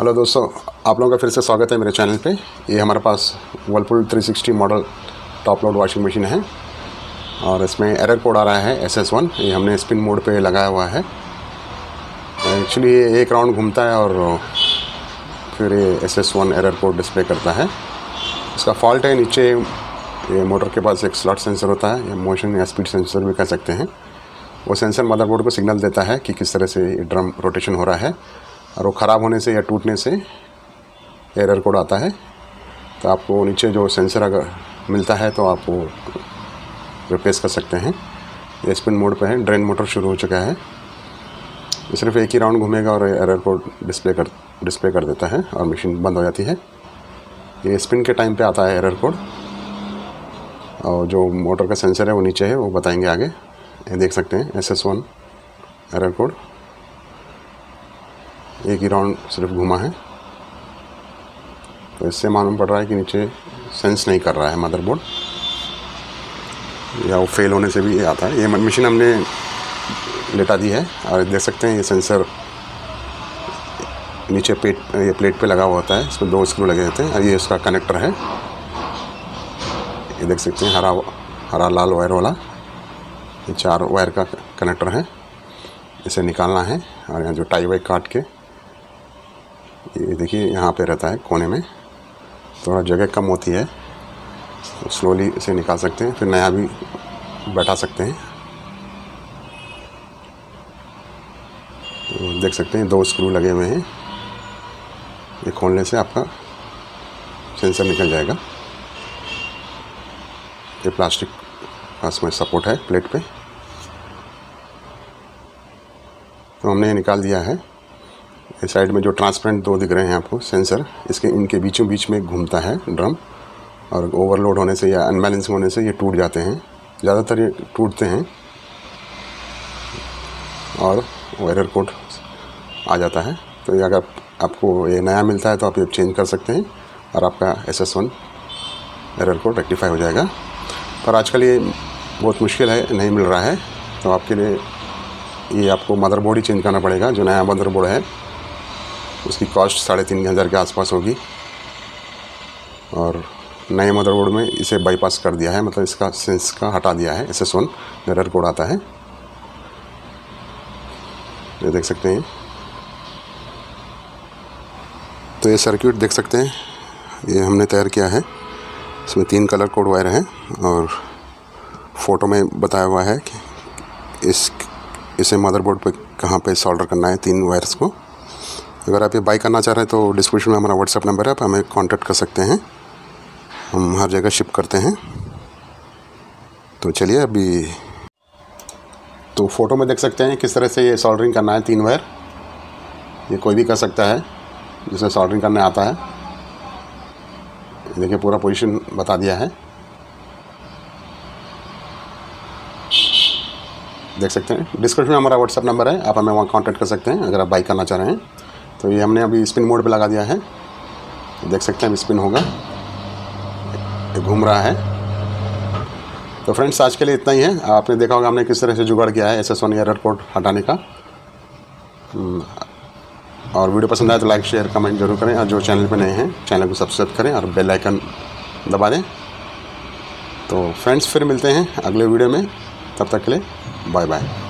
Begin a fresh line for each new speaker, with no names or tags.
Hello दोस्तों, आप लोगों का फिर से स्वागत है मेरे चैनल पे। ये हमारे पास Whirlpool 360 model top load washing machine है और इसमें एरर कोड आ रहा है SS1। ये हमने स्पिन मोड पे लगाया हुआ है। एक्चुअली ये एक राउंड घूमता है और फिर ये SS1 एरर कोड डिस्प्ले करता है। इसका फॉल्ट है नीचे, ये मोटर के पास एक स्लॉट सेंसर होता है, या मोशन या स्पीड सेंसर भी कह सकते हैं। वो सेंसर मदरबोर्ड को सिग्नल देता है कि किस तरह से ये ड्रम रोटेशन हो रहा है, और वो ख़राब होने से या टूटने से एरर कोड आता है। तो आपको नीचे जो सेंसर अगर मिलता है तो आप वो रिप्लेस कर सकते हैं। ये स्पिन मोड पे है, ड्रेन मोटर शुरू हो चुका है। सिर्फ एक ही राउंड घूमेगा और एरर कोड डिस्प्ले कर देता है और मशीन बंद हो जाती है। ये स्पिन के टाइम पे आता है एरर कोड, और जो मोटर का सेंसर है वो नीचे है, वो बताएंगे आगे। ये देख सकते हैं SS1 एरर कोड, एक ही राउंड सिर्फ घुमा है। तो इससे मालूम पड़ रहा है कि नीचे सेंस नहीं कर रहा है मदरबोर्ड, या वो फेल होने से भी ये आता है। ये मशीन हमने लेटा दी है और देख सकते हैं ये सेंसर नीचे ये प्लेट पे लगा हुआ होता है। इसमें 2 स्क्रू लगे होते हैं और ये इसका कनेक्टर है। ये देख सकते हैं हरा लाल वायर वाला, ये 4 वायर का कनेक्टर है। इसे निकालना है और यहाँ जो टाई वाई काट के, ये देखिए यहाँ पे रहता है कोने में, थोड़ा जगह कम होती है, तो स्लोली इसे निकाल सकते हैं, फिर नया भी बैठा सकते हैं। तो देख सकते हैं 2 स्क्रू लगे हुए हैं। ये खोलने से आपका सेंसर निकल जाएगा। ये प्लास्टिक का इसमें सपोर्ट है प्लेट पे, तो हमने ये निकाल दिया है। इस साइड में जो ट्रांसपेरेंट 2 दिख रहे हैं आपको सेंसर, इनके बीचों बीच में घूमता है ड्रम, और ओवरलोड होने से या अनबैलेंस होने से ये टूट जाते हैं। ज़्यादातर ये टूटते हैं और वो एरर कोड आ जाता है। तो ये अगर आपको ये नया मिलता है तो आप ये चेंज कर सकते हैं और आपका SS1 एरर कोड रेक्टिफाई हो जाएगा। पर आजकल ये बहुत मुश्किल है, नहीं मिल रहा है। तो आपके लिए ये आपको मदरबोर्ड ही चेंज करना पड़ेगा। जो नया मदरबोर्ड है उसकी कॉस्ट 3,500 के आसपास होगी, और नए मदरबोर्ड में इसे बाईपास कर दिया है, मतलब इसका सेंस का हटा दिया है। SS1 एरर कोड आता है, ये देख सकते हैं। तो ये सर्किट देख सकते हैं, ये हमने तैयार किया है। इसमें 3 कलर कोड वायर हैं और फ़ोटो में बताया हुआ है कि इसे मदरबोर्ड पे कहाँ पे सोल्डर करना है 3 वायर्स को। अगर आप ये बाई करना चाह रहे हैं तो डिस्क्रिप्शन में हमारा WhatsApp नंबर है, आप हमें कांटेक्ट कर सकते हैं। हम हर जगह शिप करते हैं। तो चलिए अभी, तो फ़ोटो में देख सकते हैं किस तरह से ये सोल्डरिंग करना है 3 वायर। ये कोई भी कर सकता है जिसे सोल्डरिंग करने आता है। देखिए पूरा पोजीशन बता दिया है, देख सकते हैं। डिस्क्रिप्शन में हमारा WhatsApp नंबर है, आप हमें वहाँ कांटेक्ट कर सकते हैं अगर आप बाई करना चाह रहे हैं। तो ये हमने अभी स्पिन मोड पे लगा दिया है, देख सकते हैं स्पिन होगा, ये घूम रहा है। तो फ्रेंड्स, आज के लिए इतना ही है। आपने देखा होगा हमने किस तरह से जुगाड़ किया है SS1 एरर कोड हटाने का। और वीडियो पसंद आए तो लाइक शेयर कमेंट जरूर करें, और जो चैनल पे नए हैं चैनल को सब्सक्राइब करें और बेल आइकन दबा दें। तो फ्रेंड्स, फिर मिलते हैं अगले वीडियो में, तब तक के लिए बाय बाय।